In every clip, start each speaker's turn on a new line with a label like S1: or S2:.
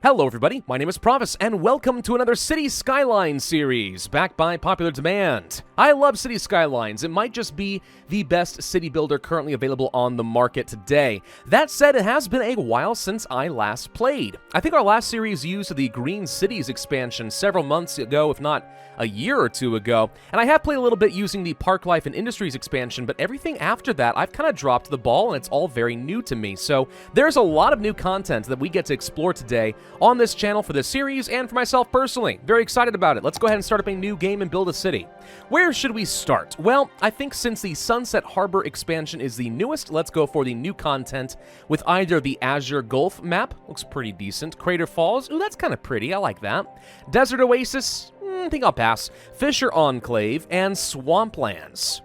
S1: Hello everybody, my name is Pravus, and welcome to another City Skylines series, backed by popular demand. I love City Skylines. It might just be the best city builder currently available on the market today. That said, it has been a while since I last played. I think our last series used the Green Cities expansion several months ago, if not a year or two ago, and I have played a little bit using the Park Life and Industries expansion, but everything after that, I've kind of dropped the ball, and it's all very new to me. So there's a lot of new content that we get to explore today on this channel for this series and for myself personally. Very excited about it. Let's go ahead and start up a new game and build a city. Where should we start? Well, I think since the Sunset Harbor expansion is the newest, let's go for the new content with either the Azure Gulf map, looks pretty decent, Crater Falls, ooh, that's kind of pretty, I like that, Desert Oasis, I think I'll pass, Fisher Enclave, and Swamplands.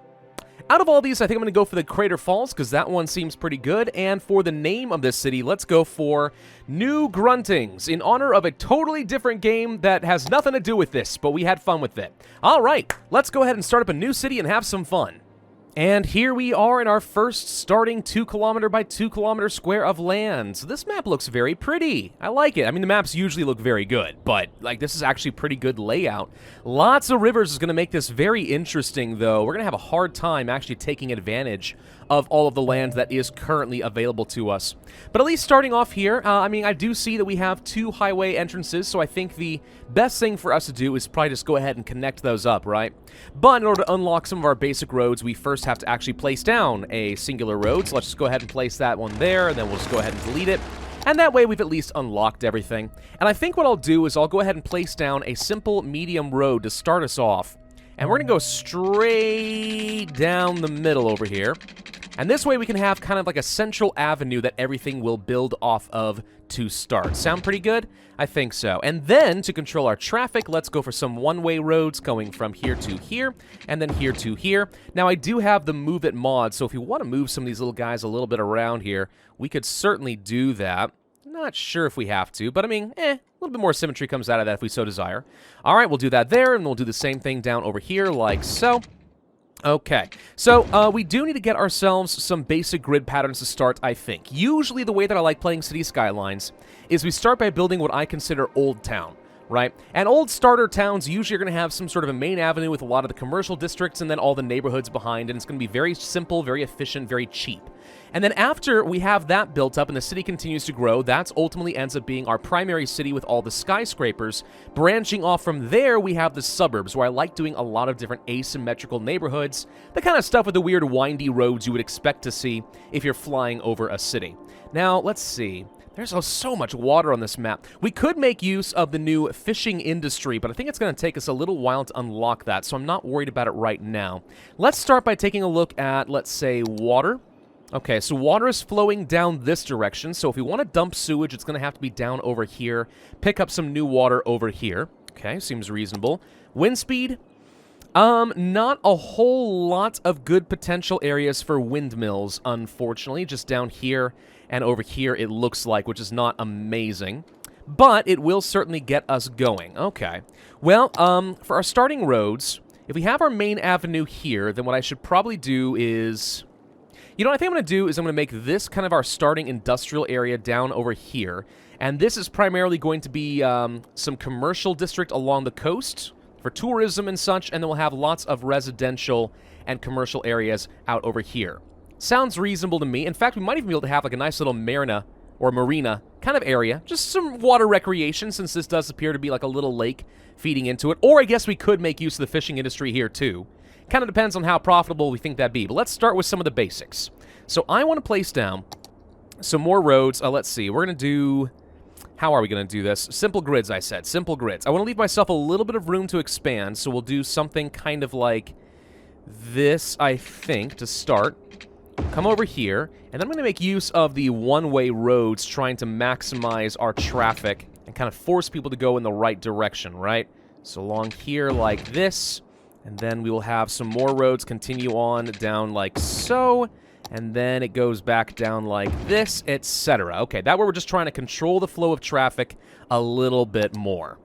S1: Out of all these, I think I'm going to go for the Crater Falls, because that one seems pretty good, and for the name of this city, let's go for New Gruntings, in honor of a totally different game that has nothing to do with this, but we had fun with it. Alright, let's go ahead and start up a new city and have some fun. And here we are in our first starting 2 kilometer by 2 kilometer square of land. So this map looks very pretty. I like it. I mean, the maps usually look very good, but like this is actually pretty good layout. Lots of rivers is going to make this very interesting, though. We're going to have a hard time actually taking advantage of all of the land that is currently available to us. But at least starting off here, I mean, I do see that we have 2 highway entrances, so I think the best thing for us to do is probably just go ahead and connect those up, right? But in order to unlock some of our basic roads, we first have to actually place down a singular road, so let's just go ahead and place that one there, and then we'll just go ahead and delete it. And that way we've at least unlocked everything. And I think what I'll do is I'll go ahead and place down a simple medium road to start us off. And we're going to go straight down the middle over here. And this way we can have kind of like a central avenue that everything will build off of to start. Sound pretty good? I think so. And then, to control our traffic, let's go for some one-way roads going from here to here, and then here to here. Now, I do have the Move It mod, so if you want to move some of these little guys a little bit around here, we could certainly do that. Not sure if we have to, but I mean, a little bit more symmetry comes out of that if we so desire. All right, we'll do that there, and we'll do the same thing down over here like so. Okay, so we do need to get ourselves some basic grid patterns to start, I think. Usually the way that I like playing City Skylines is we start by building what I consider Old Town, right? And old starter towns usually are going to have some sort of a main avenue with a lot of the commercial districts and then all the neighborhoods behind, and it's going to be very simple, very efficient, very cheap. And then after we have that built up and the city continues to grow, that ultimately ends up being our primary city with all the skyscrapers. Branching off from there, we have the suburbs, where I like doing a lot of different asymmetrical neighborhoods, the kind of stuff with the weird windy roads you would expect to see if you're flying over a city. Now, let's see. There's so much water on this map. We could make use of the new fishing industry, but I think it's going to take us a little while to unlock that, so I'm not worried about it right now. Let's start by taking a look at, let's say, water. Okay, so water is flowing down this direction, so if we want to dump sewage, it's going to have to be down over here. Pick up some new water over here. Okay, seems reasonable. Wind speed? Not a whole lot of good potential areas for windmills, unfortunately. Just down here and over here, it looks like, which is not amazing. But it will certainly get us going. Okay. Well, for our starting roads, if we have our main avenue here, then what I should probably do is... You know what I think I'm going to do is I'm going to make this kind of our starting industrial area down over here. And this is primarily going to be some commercial district along the coast for tourism and such, and then we'll have lots of residential and commercial areas out over here. Sounds reasonable to me. In fact, we might even be able to have like a nice little marina kind of area. Just some water recreation, since this does appear to be like a little lake feeding into it. Or I guess we could make use of the fishing industry here too. Kind of depends on how profitable we think that'd be. But let's start with some of the basics. So I want to place down some more roads. Let's see. We're going to do... How are we going to do this? Simple grids, I said. Simple grids. I want to leave myself a little bit of room to expand, so we'll do something kind of like this, I think, to start. Come over here, and then I'm going to make use of the one-way roads, trying to maximize our traffic and kind of force people to go in the right direction, right? So along here like this, and then we will have some more roads continue on down like so, and then it goes back down like this, etc. Okay, that way we're just trying to control the flow of traffic a little bit more.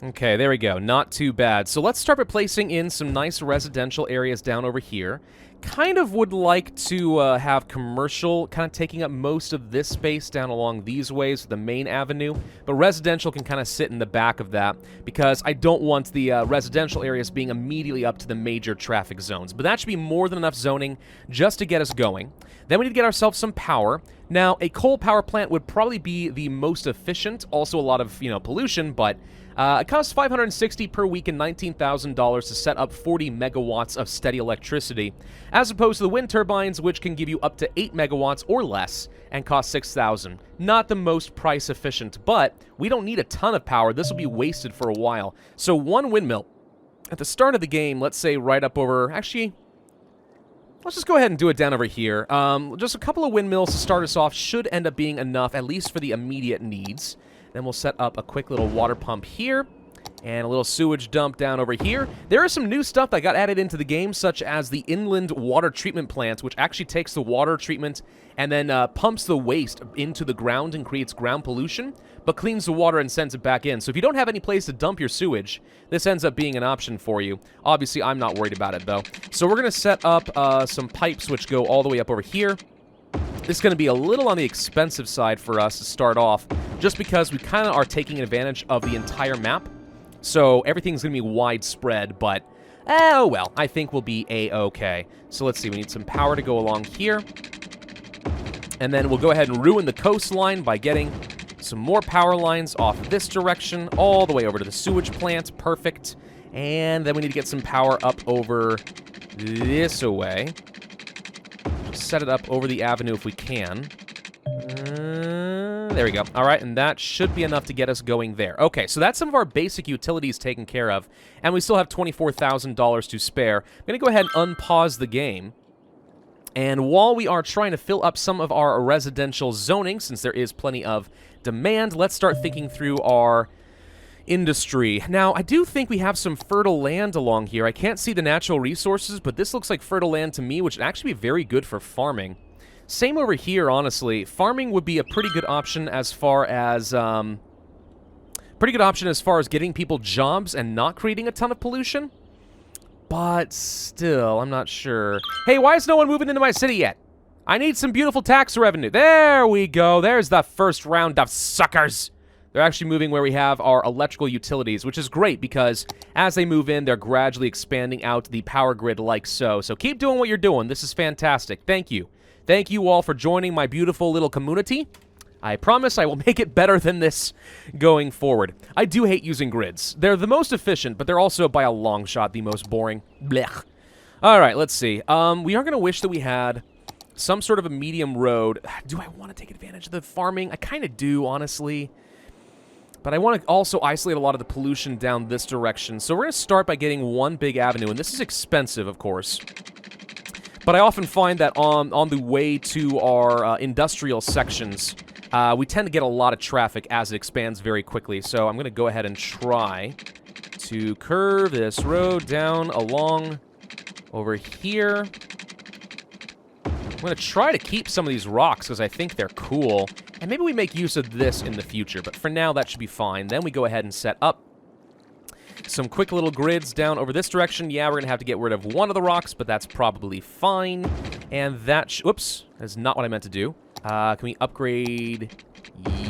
S1: Okay, there we go. Not too bad. So let's start by placing in some nice residential areas down over here. kind of would like to have commercial kind of taking up most of this space down along these ways, the main avenue, but residential can kind of sit in the back of that because I don't want the residential areas being immediately up to the major traffic zones. But that should be more than enough zoning just to get us going. Then we need to get ourselves some power. Now, a coal power plant would probably be the most efficient, also a lot of, pollution, but it costs $560 per week and $19,000 to set up 40 megawatts of steady electricity, as opposed to the wind turbines, which can give you up to 8 megawatts or less and cost $6,000. Not the most price efficient, but we don't need a ton of power. This will be wasted for a while. So one windmill at the start of the game, let's say right up over, actually, let's just go ahead and do it down over here. Just a couple of windmills to start us off should end up being enough, at least for the immediate needs. Then we'll set up a quick little water pump here, and a little sewage dump down over here. There is some new stuff that got added into the game, such as the inland water treatment plant, which actually takes the water treatment and then pumps the waste into the ground and creates ground pollution, but cleans the water and sends it back in. So if you don't have any place to dump your sewage, this ends up being an option for you. Obviously, I'm not worried about it, though. So we're going to set up some pipes which go all the way up over here. This is going to be a little on the expensive side for us to start off, just because we kind of are taking advantage of the entire map. So everything's going to be widespread, but, oh well, I think we'll be A-okay. So let's see, we need some power to go along here. And then we'll go ahead and ruin the coastline by getting some more power lines off this direction, all the way over to the sewage plant. Perfect. And then we need to get some power up over this way. Set it up over the avenue if we can. There we go. All right, and that should be enough to get us going there. Okay, so that's some of our basic utilities taken care of, and we still have $24,000 to spare. I'm going to go ahead and unpause the game. And while we are trying to fill up some of our residential zoning, since there is plenty of demand, let's start thinking through our industry. Now, I do think we have some fertile land along here. I can't see the natural resources, but this looks like fertile land to me, which would actually be very good for farming. Same over here, honestly. Farming would be a pretty good option as far as getting people jobs and not creating a ton of pollution. But still, I'm not sure. Hey, why is no one moving into my city yet? I need some beautiful tax revenue. There we go. There's the first round of suckers. They're actually moving where we have our electrical utilities, which is great because as they move in, they're gradually expanding out the power grid like so. So keep doing what you're doing. This is fantastic. Thank you. Thank you all for joining my beautiful little community. I promise I will make it better than this going forward. I do hate using grids. They're the most efficient, but they're also by a long shot the most boring. Blech. All right, let's see. We are going to wish that we had some sort of a medium road. Do I want to take advantage of the farming? I kind of do, honestly. But I want to also isolate a lot of the pollution down this direction. So we're going to start by getting one big avenue, and this is expensive, of course. But I often find that on the way to our industrial sections, we tend to get a lot of traffic as it expands very quickly. So I'm going to go ahead and try to curve this road down along over here. I'm going to try to keep some of these rocks because I think they're cool. And maybe we make use of this in the future, but for now that should be fine. Then we go ahead and set up some quick little grids down over this direction. Yeah, we're going to have to get rid of one of the rocks, but that's probably fine. And that oops, that's not what I meant to do. Can we upgrade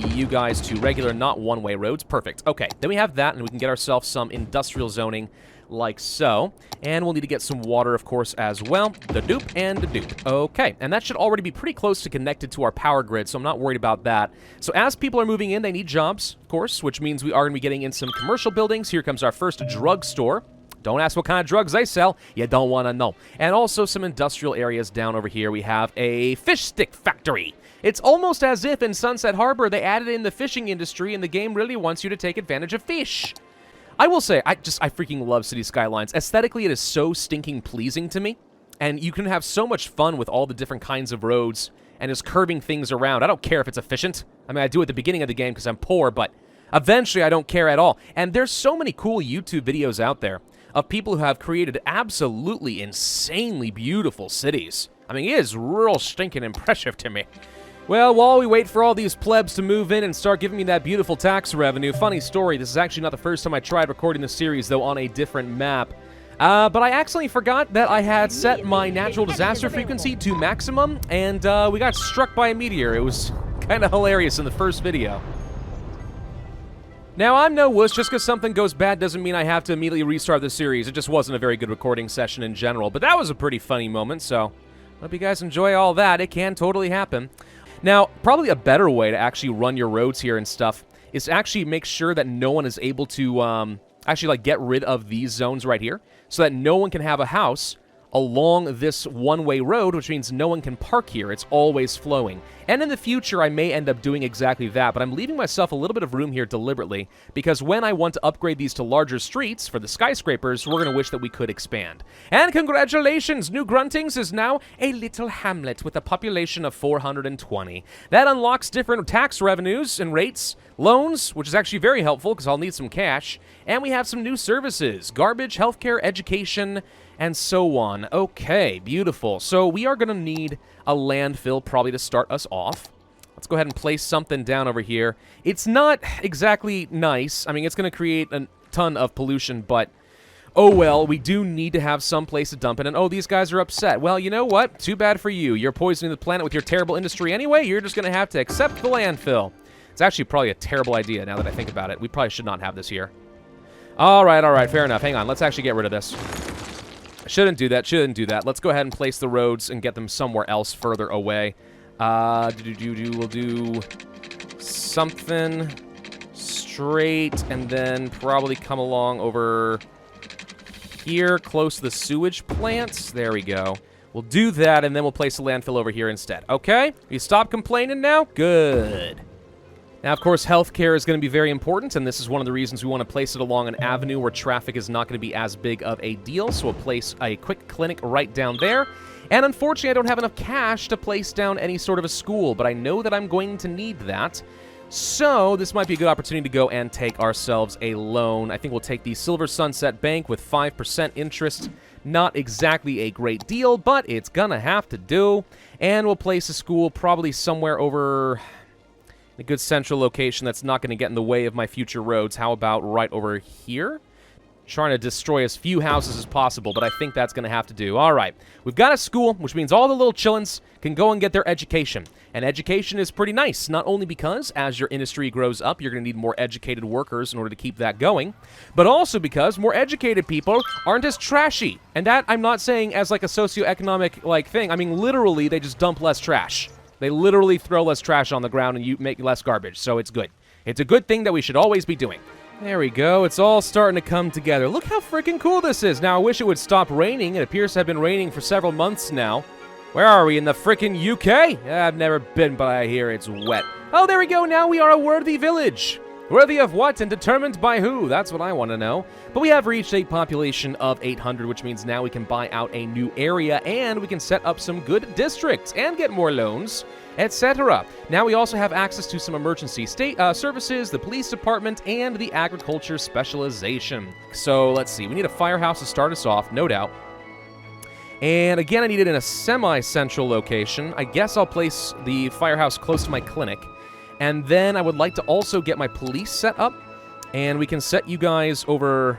S1: you guys to regular, not one-way roads? Perfect. Okay, then we have that, and we can get ourselves some industrial zoning like so. And we'll need to get some water, of course, as well. The dupe and the dupe. Okay, and that should already be pretty close to connected to our power grid, so I'm not worried about that. So as people are moving in, they need jobs, of course, which means we are going to be getting in some commercial buildings. Here comes our first drugstore. Don't ask what kind of drugs they sell. You don't want to know. And also some industrial areas down over here. We have a fish stick factory. It's almost as if in Sunset Harbor they added in the fishing industry and the game really wants you to take advantage of fish. I will say, I freaking love City Skylines. Aesthetically, it is so stinking pleasing to me. And you can have so much fun with all the different kinds of roads and just curving things around. I don't care if it's efficient. I mean, I do at the beginning of the game because I'm poor, but eventually I don't care at all. And there's so many cool YouTube videos out there of people who have created absolutely insanely beautiful cities. I mean, it is real stinking impressive to me. Well, while we wait for all these plebs to move in and start giving me that beautiful tax revenue, funny story, this is actually not the first time I tried recording this series, though on a different map. But I accidentally forgot that I had set my natural disaster frequency to maximum, and we got struck by a meteor. It was kind of hilarious in the first video. Now, I'm no wuss. Just because something goes bad doesn't mean I have to immediately restart the series. It just wasn't a very good recording session in general. But that was a pretty funny moment, so hope you guys enjoy all that. It can totally happen. Now, probably a better way to actually run your roads here and stuff is to actually make sure that no one is able to actually, like, get rid of these zones right here, so that no one can have a house along this one-way road, which means no one can park here. It's always flowing. And in the future, I may end up doing exactly that, but I'm leaving myself a little bit of room here deliberately, because when I want to upgrade these to larger streets for the skyscrapers, we're going to wish that we could expand. And congratulations! New Gruntings is now a little hamlet with a population of 420. That unlocks different tax revenues and rates, loans, which is actually very helpful because I'll need some cash, and we have some new services: garbage, healthcare, education, and so on. Okay, beautiful. So we are going to need a landfill probably to start us off. Let's go ahead and place something down over here. It's not exactly nice. I mean, it's going to create a ton of pollution, but oh well, we do need to have some place to dump it. And oh, these guys are upset. Well, you know what? Too bad for you. You're poisoning the planet with your terrible industry anyway. You're just going to have to accept the landfill. It's actually probably a terrible idea now that I think about it. We probably should not have this here. All right, fair enough. Hang on, let's actually get rid of this. Shouldn't do that. Let's go ahead and place the roads and get them somewhere else further away. We'll do something straight and then probably come along over here close to the sewage plants. There we go. We'll do that, and then we'll place the landfill over here instead. Okay? You stop complaining now? Good. Now, of course, healthcare is going to be very important, and this is one of the reasons we want to place it along an avenue where traffic is not going to be as big of a deal, so we'll place a quick clinic right down there. And unfortunately, I don't have enough cash to place down any sort of a school, but I know that I'm going to need that. So this might be a good opportunity to go and take ourselves a loan. I think we'll take the Silver Sunset Bank with 5% interest. Not exactly a great deal, but it's gonna have to do. And we'll place a school probably somewhere over a good central location that's not going to get in the way of my future roads. How about right over here? Trying to destroy as few houses as possible, but I think that's going to have to do. All right. We've got a school, which means all the little chillins can go and get their education. And education is pretty nice, not only because as your industry grows up, you're going to need more educated workers in order to keep that going, but also because more educated people aren't as trashy. And that I'm not saying as like a socioeconomic like thing. I mean, literally, they just dump less trash. They literally throw less trash on the ground and you make less garbage, so it's good. It's a good thing that we should always be doing. There we go. It's all starting to come together. Look how freaking cool this is. Now, I wish it would stop raining. It appears to have been raining for several months now. Where are we? In the freaking UK? I've never been, but I hear it's wet. Oh, there we go. Now we are a worthy village. Worthy of what and determined by who? That's what I want to know. But we have reached a population of 800, which means now we can buy out a new area and we can set up some good districts and get more loans, etc. Now we also have access to some emergency state services, the police department, and the agriculture specialization. So let's see. We need a firehouse to start us off, no doubt. And again, I need it in a semi-central location. I guess I'll place the firehouse close to my clinic. And then I would like to also get my police set up. And we can set you guys over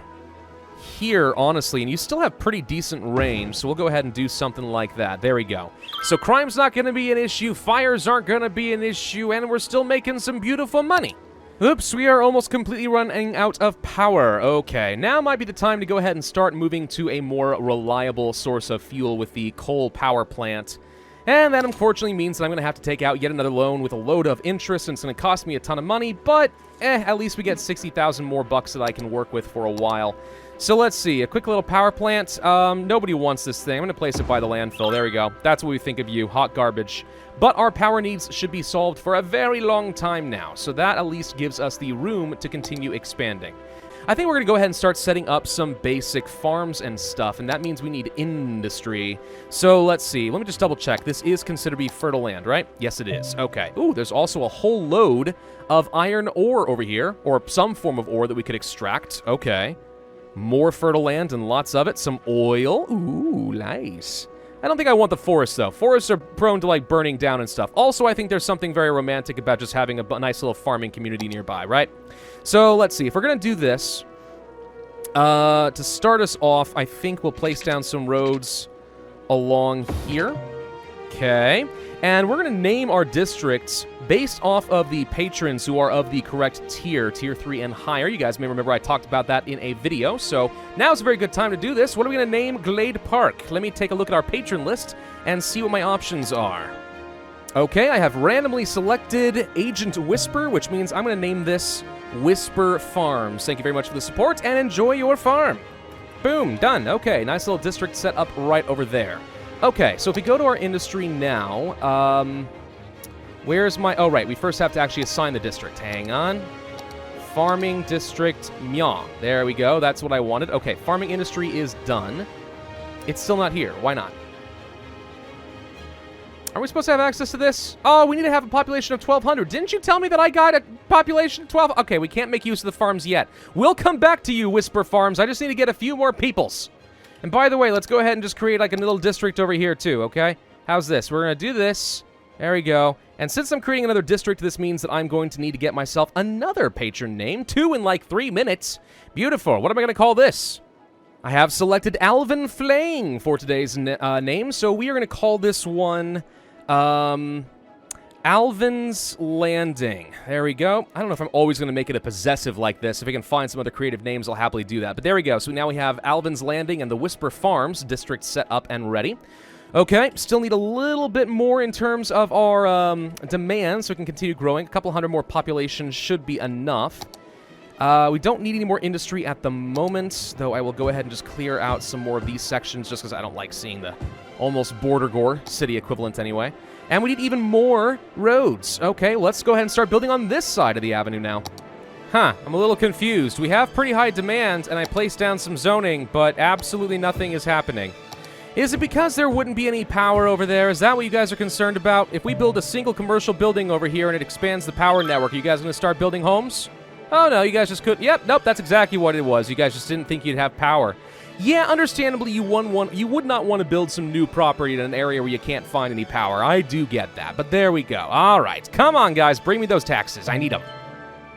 S1: here, honestly. And you still have pretty decent range, so we'll go ahead and do something like that. There we go. So crime's not going to be an issue, fires aren't going to be an issue, and we're still making some beautiful money. Oops, we are almost completely running out of power. Okay, now might be the time to go ahead and start moving to a more reliable source of fuel with the coal power plant. And that unfortunately means that I'm going to have to take out yet another loan with a load of interest, and it's going to cost me a ton of money, but at least we get 60,000 more bucks that I can work with for a while. So let's see, a quick little power plant. Nobody wants this thing. I'm going to place it by the landfill. There we go. That's what we think of you, hot garbage. But our power needs should be solved for a very long time now, so that at least gives us the room to continue expanding. I think we're going to go ahead and start setting up some basic farms and stuff, and that means we need industry. So let's see. Let me just double check. This is considered to be fertile land, right? Yes, it is. Okay. Ooh, there's also a whole load of iron ore over here, or some form of ore that we could extract. Okay. More fertile land and lots of it. Some oil. Ooh, nice. I don't think I want the forest, though. Forests are prone to, like, burning down and stuff. Also, I think there's something very romantic about just having a nice little farming community nearby, right? So, let's see. If we're going to do this, To start us off, I think we'll place down some roads along here. Okay. And we're going to name our districts based off of the patrons who are of the correct tier 3 and higher. You guys may remember I talked about that in a video, so now's a very good time to do this. What are we going to name Glade Park? Let me take a look at our patron list and see what my options are. Okay, I have randomly selected Agent Whisper, which means I'm going to name this Whisper Farms. Thank you very much for the support, and enjoy your farm. Boom, done. Okay, nice little district set up right over there. Okay, so if we go to our industry now, where's my... Oh, right, we first have to actually assign the district. Hang on. Farming district, Mya. There we go, that's what I wanted. Okay, farming industry is done. It's still not here. Why not? Are we supposed to have access to this? Oh, we need to have a population of 1,200. Didn't you tell me that I got a population of 12? Okay, we can't make use of the farms yet. We'll come back to you, Whisper Farms. I just need to get a few more peoples. And by the way, let's go ahead and just create like a little district over here too, okay? How's this? We're going to do this. There we go. And since I'm creating another district, this means that I'm going to need to get myself another patron name. 2 in like 3 minutes. Beautiful. What am I going to call this? I have selected Alvin Flaying for today's name, so we are going to call this one Alvin's Landing. There we go. I don't know if I'm always going to make it a possessive like this. If I can find some other creative names, I'll happily do that. But there we go. So now we have Alvin's Landing and the Whisper Farms district set up and ready. Okay, still need a little bit more in terms of our demand so we can continue growing. A couple hundred more population should be enough. We don't need any more industry at the moment, though I will go ahead and just clear out some more of these sections just because I don't like seeing the almost border gore city equivalent anyway. And we need even more roads. Okay, let's go ahead and start building on this side of the avenue now. Huh, I'm a little confused. We have pretty high demand, and I placed down some zoning, but absolutely nothing is happening. Is it because there wouldn't be any power over there? Is that what you guys are concerned about? If we build a single commercial building over here and it expands the power network, are you guys going to start building homes? Oh, no, you guys just couldn't. Yep, nope, that's exactly what it was. You guys just didn't think you'd have power. Yeah, understandably, you would not want to build some new property in an area where you can't find any power. I do get that, but there we go. All right, come on, guys, bring me those taxes. I need them.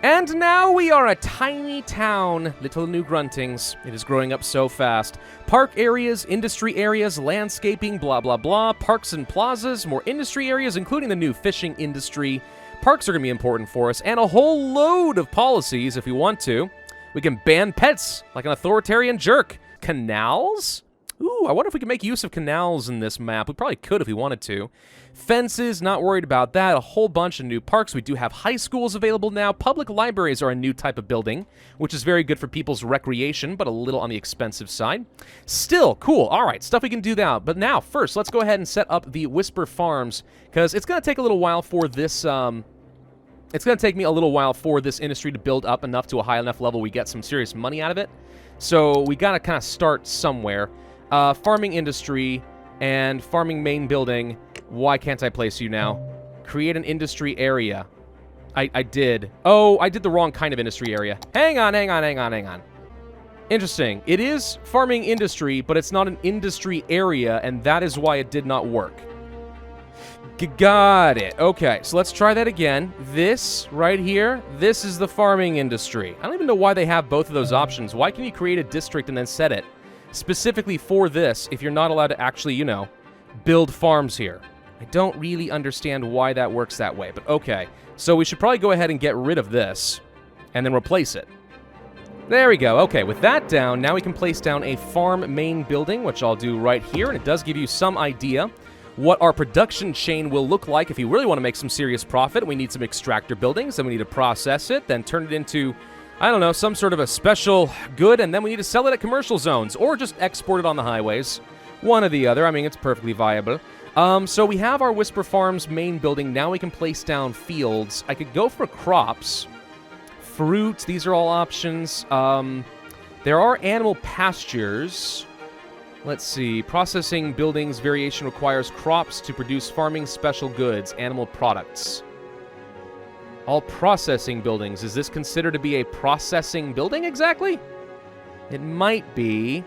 S1: And now we are a tiny town, little New Gruntings. It is growing up so fast. Park areas, industry areas, landscaping, blah, blah, blah. Parks and plazas, more industry areas, including the new fishing industry. Parks are going to be important for us, and a whole load of policies if we want to. We can ban pets like an authoritarian jerk. Canals? Ooh, I wonder if we can make use of canals in this map. We probably could if we wanted to. Fences, not worried about that. A whole bunch of new parks. We do have high schools available now. Public libraries are a new type of building, which is very good for people's recreation, but a little on the expensive side. Still, cool. All right, stuff we can do now. But now, first, let's go ahead and set up the Whisper Farms, because it's going to take a little while for this... It's going to take me a little while for this industry to build up enough to a high enough level we get some serious money out of it. So we got to kind of start somewhere. Farming industry and farming main building. Why can't I place you now? Create an industry area. I did. Oh, I did the wrong kind of industry area. Hang on. Interesting. It is farming industry, but it's not an industry area, and that is why it did not work. Got it. Okay, so let's try that again. This right here, this is the farming industry. I don't even know why they have both of those options. Why can you create a district and then set it specifically for this if you're not allowed to actually, you know, build farms here? I don't really understand why that works that way, but okay. So we should probably go ahead and get rid of this and then replace it. There we go. Okay, with that down, now we can place down a farm main building, which I'll do right here, and it does give you some idea what our production chain will look like if you really want to make some serious profit. We need some extractor buildings, then we need to process it, then turn it into, I don't know, some sort of a special good, and then we need to sell it at commercial zones, or just export it on the highways. One or the other. I mean, it's perfectly viable. So we have our Whisper Farms main building. Now we can place down fields. I could go for crops. Fruit, these are all options. There are animal pastures. Let's see. Processing buildings variation requires crops to produce farming special goods, animal products. All processing buildings. Is this considered to be a processing building exactly? It might be.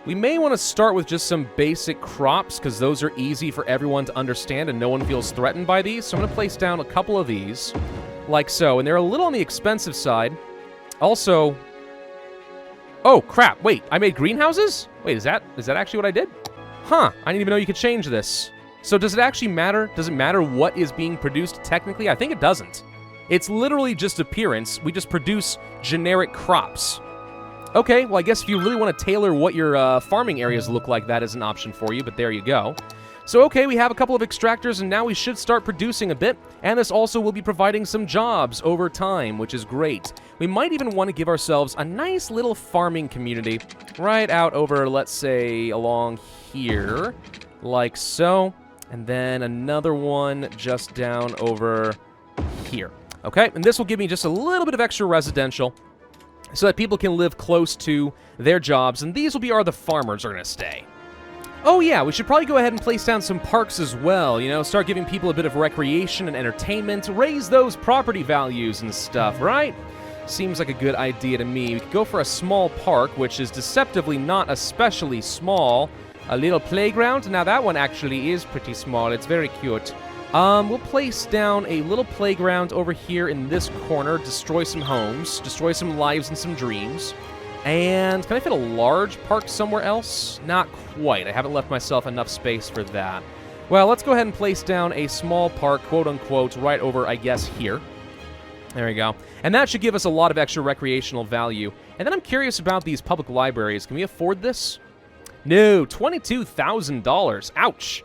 S1: We may want to start with just some basic crops because those are easy for everyone to understand and no one feels threatened by these. So I'm going to place down a couple of these like so. And they're a little on the expensive side. Also, Oh, crap. Wait, I made greenhouses? Wait, is that actually what I did? Huh, I didn't even know you could change this. So does it actually matter? Does it matter what is being produced technically? I think it doesn't. It's literally just appearance. We just produce generic crops. Okay, well, I guess if you really want to tailor what your farming areas look like, that is an option for you, but there you go. So, okay, we have a couple of extractors, and now we should start producing a bit, and this also will be providing some jobs over time, which is great. We might even want to give ourselves a nice little farming community right out over, let's say, along here, like so, and then another one just down over here. Okay, and this will give me just a little bit of extra residential so that people can live close to their jobs, and these will be where the farmers are going to stay. Oh yeah, we should probably go ahead and place down some parks as well, you know, start giving people a bit of recreation and entertainment, raise those property values and stuff, right? Seems like a good idea to me. We could go for a small park, which is deceptively not especially small. A little playground. Now that one actually is pretty small. It's very cute. We'll place down a little playground over here in this corner, destroy some homes, destroy some lives and some dreams. And can I fit a large park somewhere else? Not quite. I haven't left myself enough space for that. Well, let's go ahead and place down a small park, quote-unquote, right over, I guess, here. There we go. And that should give us a lot of extra recreational value. And then I'm curious about these public libraries. Can we afford this? No, $22,000. Ouch.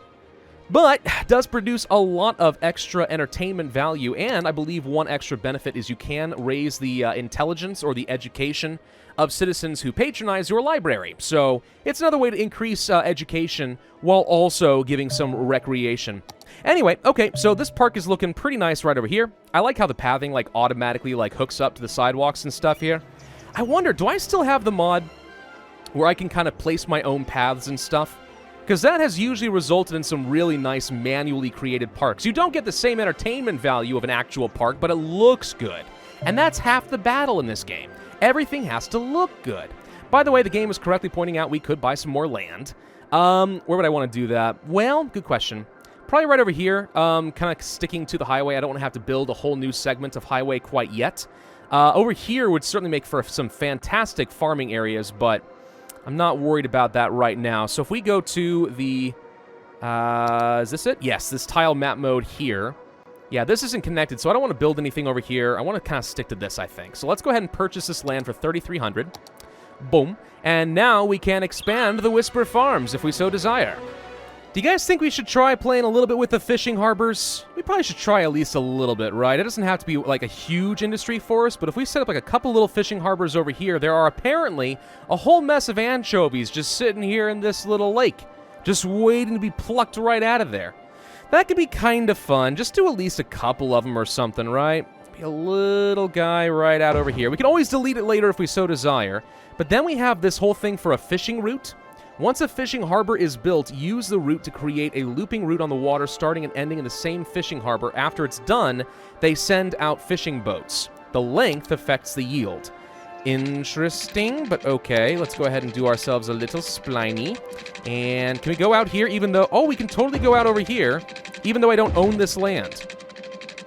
S1: But does produce a lot of extra entertainment value, and I believe one extra benefit is you can raise the intelligence or the education of citizens who patronize your library. So it's another way to increase education while also giving some recreation. Anyway, okay, so this park is looking pretty nice right over here. I like how the pathing like automatically like hooks up to the sidewalks and stuff here. I wonder, do I still have the mod where I can kind of place my own paths and stuff? Because that has usually resulted in some really nice manually created parks. You don't get the same entertainment value of an actual park, but it looks good. And that's half the battle in this game. Everything has to look good. By the way, the game is correctly pointing out we could buy some more land. Where would I want to do that? Well, good question. Probably right over here, kind of sticking to the highway. I don't want to have to build a whole new segment of highway quite yet. Over here would certainly make for some fantastic farming areas, but I'm not worried about that right now. So if we go to the, is this it? Yes, this tile map mode here. Yeah, this isn't connected, so I don't want to build anything over here. I want to kind of stick to this, I think. So let's go ahead and purchase this land for $3,300. Boom. And now we can expand the Whisper Farms if we so desire. Do you guys think we should try playing a little bit with the fishing harbors? We probably should try at least a little bit, right? It doesn't have to be like a huge industry for us, but if we set up like a couple little fishing harbors over here, there are apparently a whole mess of anchovies just sitting here in this little lake, just waiting to be plucked right out of there. That could be kind of fun. Just do at least a couple of them or something, right? Be a little guy right out over here. We can always delete it later if we so desire, but then we have this whole thing for a fishing route. Once a fishing harbor is built, use the route to create a looping route on the water starting and ending in the same fishing harbor. After it's done, they send out fishing boats. The length affects the yield. Interesting, but okay. Let's go ahead and do ourselves a little spliny. And can we go out here even though... Oh, we can totally go out over here, even though I don't own this land.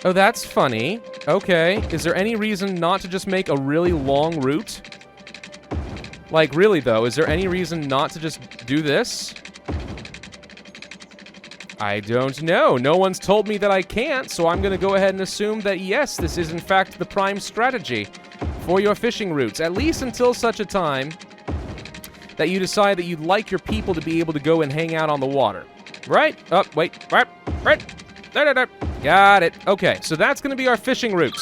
S1: Oh, that's funny. Okay. Is there any reason not to just make a really long route? Like, really, though, is there any reason not to just do this? I don't know. No one's told me that I can't, so I'm going to go ahead and assume that, yes, this is, in fact, the prime strategy for your fishing routes, at least until such a time that you decide that you'd like your people to be able to go and hang out on the water. Right? Oh, wait. Right. Got it. Okay, so that's going to be our fishing route.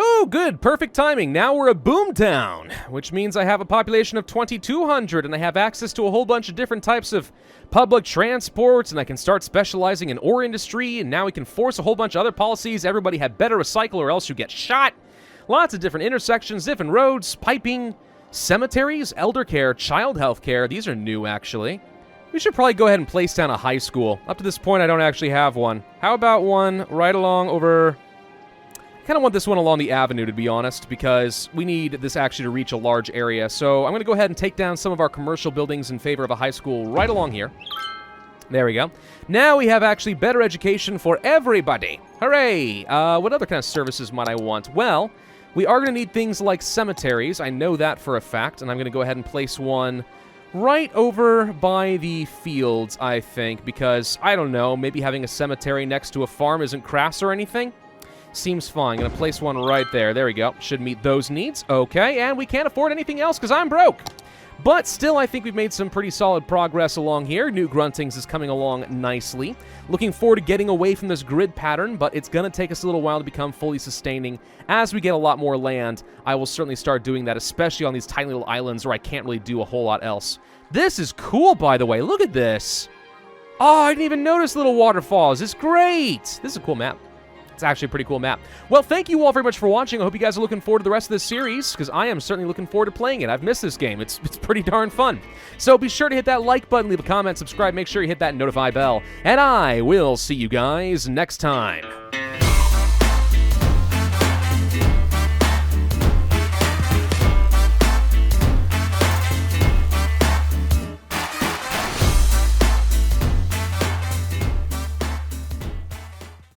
S1: Oh, good. Perfect timing. Now we're a boom town, which means I have a population of 2,200, and I have access to a whole bunch of different types of public transports, and I can start specializing in ore industry, and now we can force a whole bunch of other policies. Everybody had better recycle or else you get shot. Lots of different intersections, different roads, piping, cemeteries, elder care, child health care. These are new, actually. We should probably go ahead and place down a high school. Up to this point, I don't actually have one. How about one right along over... I kind of want this one along the avenue, to be honest, because we need this actually to reach a large area. So I'm going to go ahead and take down some of our commercial buildings in favor of a high school right along here. There we go. Now we have actually better education for everybody. Hooray! What other kind of services might I want? Well, We are going to need things like cemeteries. I know that for a fact, and I'm going to go ahead and place one right over by the fields, I think, because, I don't know, maybe having a cemetery next to a farm isn't crass or anything. Seems fine. Going to place one right there. There we go. Should meet those needs. Okay, and we can't afford anything else because I'm broke. But still, I think we've made some pretty solid progress along here. New Gruntings is coming along nicely. Looking forward to getting away from this grid pattern, but it's going to take us a little while to become fully sustaining. As we get a lot more land, I will certainly start doing that, especially on these tiny little islands where I can't really do a whole lot else. This is cool, by the way. Look at this. Oh, I didn't even notice little waterfalls. It's great. This is a cool map. It's actually a pretty cool map. Well, thank you all very much for watching. I hope you guys are looking forward to the rest of this series, because I am certainly looking forward to playing it. I've missed this game. It's pretty darn fun. So be sure to hit that like button, leave a comment, subscribe, make sure you hit that notify bell, and I will see you guys next time.